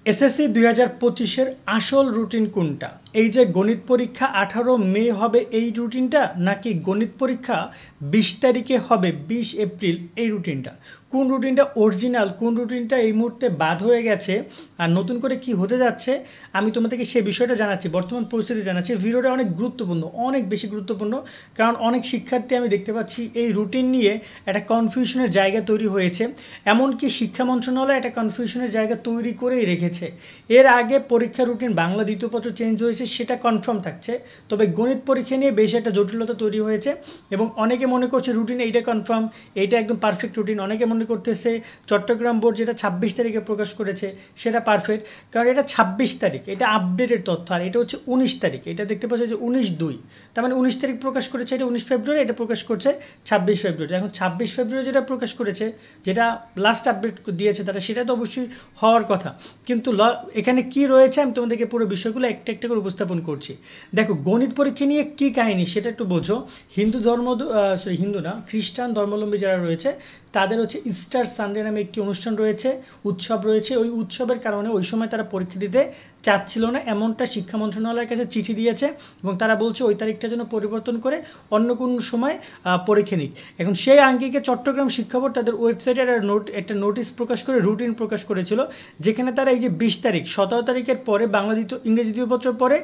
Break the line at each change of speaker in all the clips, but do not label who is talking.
SSC 2025-এর আসল routine কোনটা? এই যে গণিত পরীক্ষা 18 মে হবে এই রুটিনটা, নাকি গণিত পরীক্ষা 20 তারিখে হবে 20 এপ্রিল এই রুটিনটা? কোন রুটিনটা অরিজিনাল, কোন রুটিনটা এই মুহূর্তে বাদ হয়ে গেছে আর নতুন করে কি হতে যাচ্ছে আমি তোমাদেরকে সেই বিষয়টা জানাচ্ছি, বর্তমান পরিস্থিতি জানাচ্ছি। ভিডিওটা অনেক গুরুত্বপূর্ণ, অনেক বেশি গুরুত্বপূর্ণ, কারণ অনেক শিক্ষার্থী আমি দেখতে পাচ্ছি এই রুটিন নিয়ে একটা কনফিউশনের জায়গা তৈরি হয়েছে। এমনকি শিক্ষা মন্ত্রণালয় একটা কনফিউশনের জায়গা তৈরি করেই রেখেছে। এর আগে পরীক্ষা রুটিন বাংলা দ্বিতীয় পত্র চেঞ্জ হয়েছে, সেটা কনফার্ম থাকছে, তবে গণিত পরীক্ষা নিয়ে বেশ একটা জটিলতা তৈরি হয়েছে এবং অনেকে মনে করছে রুটিন এইটা কনফার্ম, এইটা একদম পারফেক্ট রুটিন। অনেকে মনে করতেছে চট্টগ্রাম বোর্ড যেটা 26 তারিখে প্রকাশ করেছে সেটা পারফেক্ট, কারণ এটা 26 তারিখ, এটা আপডেটেড তথ্য। আর এটা হচ্ছে 19 তারিখ, এটা দেখতে পাচ্ছি যে 19/2, তার মানে 19 তারিখ প্রকাশ করেছে, এটা 19 ফেব্রুয়ারি, এটা প্রকাশ করছে 26 ফেব্রুয়ারি। এখন 26 ফেব্রুয়ারি যেটা প্রকাশ করেছে, যেটা লাস্ট আপডেট দিয়েছে তারা, সেটা তো অবশ্যই হওয়ার কথা। কিন্তু এখানে কি রয়েছে আমি তোমাদেরকে পুরো বিষয়গুলো একটা একটা করে উপস্থাপন করছি। দেখো, গণিত পরীক্ষা নিয়ে কি কাহিনী সেটা একটু বোঝো। হিন্দু না, খ্রিস্টান ধর্মাবলম্বী যারা রয়েছে তাদের হচ্ছে ইস্টার সানডে নামে একটি অনুষ্ঠান রয়েছে, উৎসব রয়েছে। ওই উৎসবের কারণে ওই সময় তারা পরীক্ষা দিতে চাচ্ছিল না, এমনটা শিক্ষা মন্ত্রণালয়ের কাছে চিঠি দিয়েছে এবং তারা বলছে ওই তারিখটা যেন পরিবর্তন করে অন্য কোনো সময় পরীক্ষা নিক। এখন সেই আঙ্গিকে চট্টগ্রাম শিক্ষা বোর্ড তাদের ওয়েবসাইটে একটা নোটিশ প্রকাশ করে রুটিন প্রকাশ করেছিল, যেখানে তারা এই যে 20 তারিখ 17 তারিখের পরে বাংলা ইংরেজি দ্বিতীয় পত্রের পরে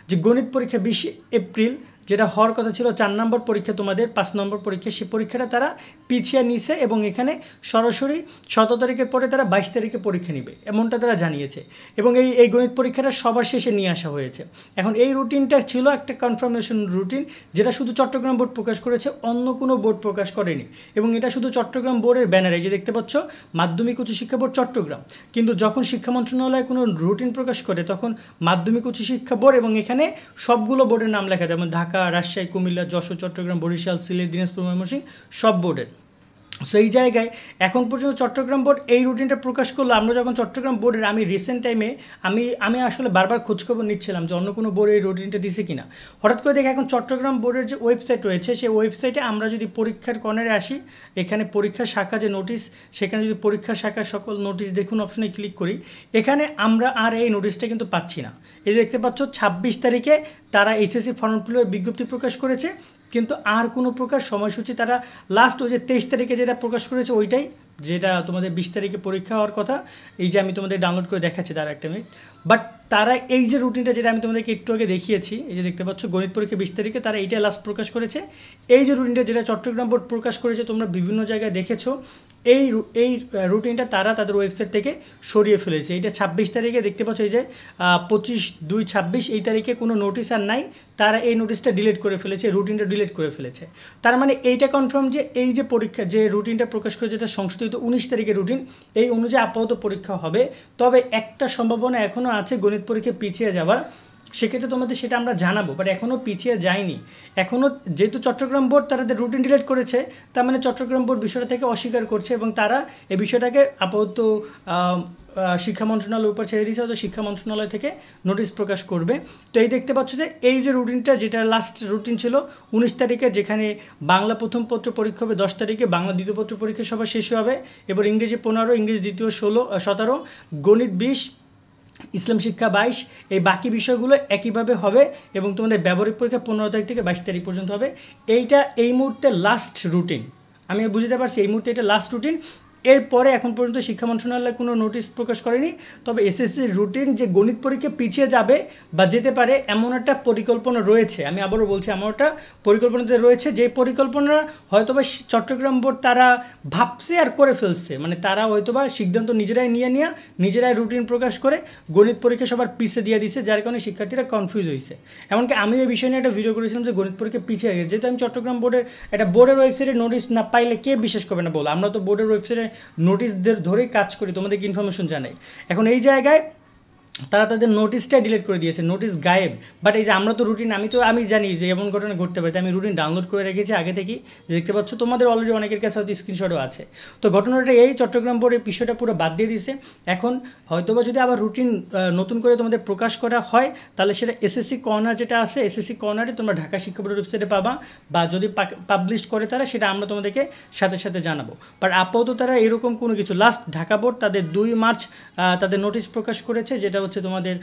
যে গণিত পরীক্ষা 20 এপ্রিল যেটা হওয়ার কথা ছিল 4 নম্বর পরীক্ষা, তোমাদের 5 নম্বর পরীক্ষা, সেই পরীক্ষাটা তারা পিছিয়ে নিয়েছে এবং এখানে সরাসরি 17 তারিখের পরে তারা 22 তারিখে পরীক্ষা নেবে, এমনটা তারা জানিয়েছে। এবং এই গণিত পরীক্ষাটা সবার শেষে নিয়ে আসা হয়েছে। এখন এই রুটিনটা ছিল একটা কনফার্মেশন রুটিন, যেটা শুধু চট্টগ্রাম বোর্ড প্রকাশ করেছে, অন্য কোনো বোর্ড প্রকাশ করেনি। এবং এটা শুধু চট্টগ্রাম বোর্ডের ব্যানারে, যে দেখতে পাচ্ছ মাধ্যমিক উচ্চ শিক্ষা বোর্ড চট্টগ্রাম, কিন্তু যখন শিক্ষা মন্ত্রণালয় কোনো রুটিন প্রকাশ করে তখন মাধ্যমিক উচ্চ শিক্ষা বোর্ড এবং এখানে সবগুলো বোর্ডের নাম লেখা, যেমন ঢাকা, রাজশাহী, কুমিল্লা, যশোর, চট্টগ্রাম, বরিশাল, সিলেট, দিনাজপুর, ময়মনসিংহ, সব বোর্ডের। সেই জায়গায় এখন পর্যন্ত চট্টগ্রাম বোর্ড এই রুটিনটা প্রকাশ করলো। আমরা যখন চট্টগ্রাম বোর্ডের আমি রিসেন্ট টাইমে আমি আসলে বারবার খোঁজখবর নিচ্ছিলাম যে অন্য কোনো বোর্ড এই রুটিনটা দিছে কিনা। হঠাৎ করে দেখি এখন চট্টগ্রাম বোর্ডের যে ওয়েবসাইট রয়েছে, সেই ওয়েবসাইটে আমরা যদি পরীক্ষার কর্নারে আসি, এখানে পরীক্ষা শাখা যে নোটিশ, সেখানে যদি পরীক্ষা শাখার সকল নোটিশ দেখুন অপশনে ক্লিক করি, এখানে আমরা আর এই নোটিশটা কিন্তু পাচ্ছি না। এই দেখতে পাচ্ছ 26 তারিখে তারা এসএসসি ফর্ম ফিলের বিজ্ঞপ্তি প্রকাশ করেছে, কিন্তু আর কোনো প্রকার সময়সূচি তারা লাস্ট ওই যে 23 তারিখে যেটা প্রকাশ করেছে ওইটাই, যেটা তোমাদের 20 তারিখে পরীক্ষা হওয়ার কথা। এই যে আমি তোমাদের ডাউনলোড করে দেখাচ্ছি তারা একটা মিনিট, বাট তারা এই যে রুটিনটা যেটা আমি তোমাদেরকে একটু আগে দেখিয়েছি, এই যে দেখতে পাচ্ছ গণিত পরীক্ষা 20 তারিখে, তারা এইটাই লাস্ট প্রকাশ করেছে। এই যে রুটিনটা যেটা চট্টগ্রাম বোর্ড প্রকাশ করেছে, তোমরা বিভিন্ন জায়গায় দেখেছো, এই রুটিনটা তারা তাদের ওয়েবসাইট থেকে সরিয়ে ফেলেছে। এইটা 26 তারিখে দেখতে পাচ্ছ, এই যে 25/2/26 এই তারিখে কোনো নোটিশ আর নাই, তারা এই নোটিশটা ডিলিট করে ফেলেছে, রুটিনটা ডিলিট করে ফেলেছে। তার মানে এইটা কনফার্ম যে এই যে পরীক্ষা যে রুটিনটা প্রকাশ করে, যেটা সংশোধিত 19 তারিখের রুটিন, এই অনুযায়ী আপাতত পরীক্ষা হবে। তবে একটা সম্ভাবনা এখনও আছে গণিত পরীক্ষা পিছিয়ে যাওয়ার, সেক্ষেত্রে তোমাদের সেটা আমরা জানাবো, বাট এখনও পিছিয়ে যায়নি। এখনও যেহেতু চট্টগ্রাম বোর্ড তাদের রুটিন ডিলিট করেছে, তার মানে চট্টগ্রাম বোর্ড বিষয়টা থেকে অস্বীকার করছে এবং তারা এই বিষয়টাকে আপাতত শিক্ষা মন্ত্রণালয়ের উপর ছেড়ে দিয়েছে, হয়তো শিক্ষা মন্ত্রণালয় থেকে নোটিশ প্রকাশ করবে। তো এই দেখতে পাচ্ছ যে এই যে রুটিনটা, যেটা লাস্ট রুটিন ছিল 19 তারিখে, যেখানে বাংলা প্রথম পত্র পরীক্ষা হবে 10 তারিখে, বাংলা দ্বিতীয় পত্র পরীক্ষা সবার শেষ হবে, এবার ইংরেজি 15, ইংরেজি দ্বিতীয় 17, গণিত 20, ইসলাম শিক্ষা 22, এই বাকি বিষয়গুলো একইভাবে হবে এবং তোমাদের ব্যবহারিক পরীক্ষা 15 তারিখ থেকে 22 তারিখ পর্যন্ত হবে। এইটা এই মুহূর্তে লাস্ট রুটিন, আমি বুঝতে পারছি এই মুহূর্তে এটা লাস্ট রুটিন। এরপরে এখন পর্যন্ত শিক্ষা মন্ত্রণালয় কোনো নোটিশ প্রকাশ করেনি। তবে এসএসসির রুটিন যে গণিত পরীক্ষা পিছিয়ে যাবে বা যেতে পারে এমন একটা পরিকল্পনা রয়েছে, আমি আবারও বলছি এমন একটা পরিকল্পনাতে রয়েছে, যে পরিকল্পনা হয়তোবা চট্টগ্রাম বোর্ড তারা ভাবছে আর করে ফেলছে, মানে তারা হয়তোবা সিদ্ধান্ত নিজেরাই রুটিন প্রকাশ করে গণিত পরীক্ষা সবার পিছিয়ে দিয়ে দিছে, যার কারণে শিক্ষার্থীরা কনফিউজ হয়েছে। এমনকি আমি এই বিষয় নিয়ে একটা ভিডিও করেছিলাম যে গণিত পরীক্ষা পিছিয়ে গেছে, যেহেতু আমি চট্টগ্রাম বোর্ডের বোর্ডের ওয়েবসাইটে নোটিশ না পাইলে কে বিশ্বাস করবে না বলো, আমরা তো বোর্ডের ওয়েবসাইটে নোটিশ ধরেই কাজ করি, তোমাদেরকে ইনফরমেশন জানাই। এখন এই জায়গায় তারা তাদের নোটিশটাই ডিলিট করে দিয়েছে, নোটিশ গায়েব। বাট এই যে আমরা তো রুটিন, আমি জানি যে এমন ঘটনা ঘটতে পারে, আমি রুটিন ডাউনলোড করে রেখেছি আগে থেকেই, দেখতে পাচ্ছ তোমাদের অলরেডি অনেকের কাছে হয়তো স্ক্রিনশটও আছে। তো ঘটনাটা এই, চট্টগ্রাম বোর্ড এই বিষয়টা পুরো বাদ দিয়ে দিছে। এখন হয়তোবা যদি আবার রুটিন নতুন করে তোমাদের প্রকাশ করা হয়, তাহলে সেটা এসএসসি কর্নার যেটা আছে, এসএসসি কর্নারে তোমরা ঢাকা শিক্ষা বোর্ডের ওয়েবসাইটে পাবা, বা যদি পাবলিশ করে তারা, সেটা আমরা তোমাদেরকে সাথে সাথে জানাবো। বাট আপাতত তারা এরকম কোনো কিছু, লাস্ট ঢাকা বোর্ড তাদের 2 মার্চ তাদের নোটিশ প্রকাশ করেছে, যেটা হচ্ছে তোমাদের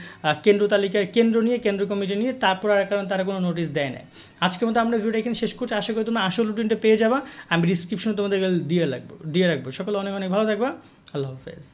কেন্দ্র তালিকার কেন্দ্র কমিটি নিয়ে, তারপর আর কারণ তারা কোনো নোটিশ দেয় না। আজকের মতো আমরা ভিডিওটা এখানে শেষ করছি, আশা করি তোমরা আসল রুটিনটা পেয়ে যাবা, আমি ডিসক্রিপশনে তোমাদের দিয়ে রাখবো। সকলে অনেক অনেক ভালো থাকবা, আল্লাহ হাফেজ।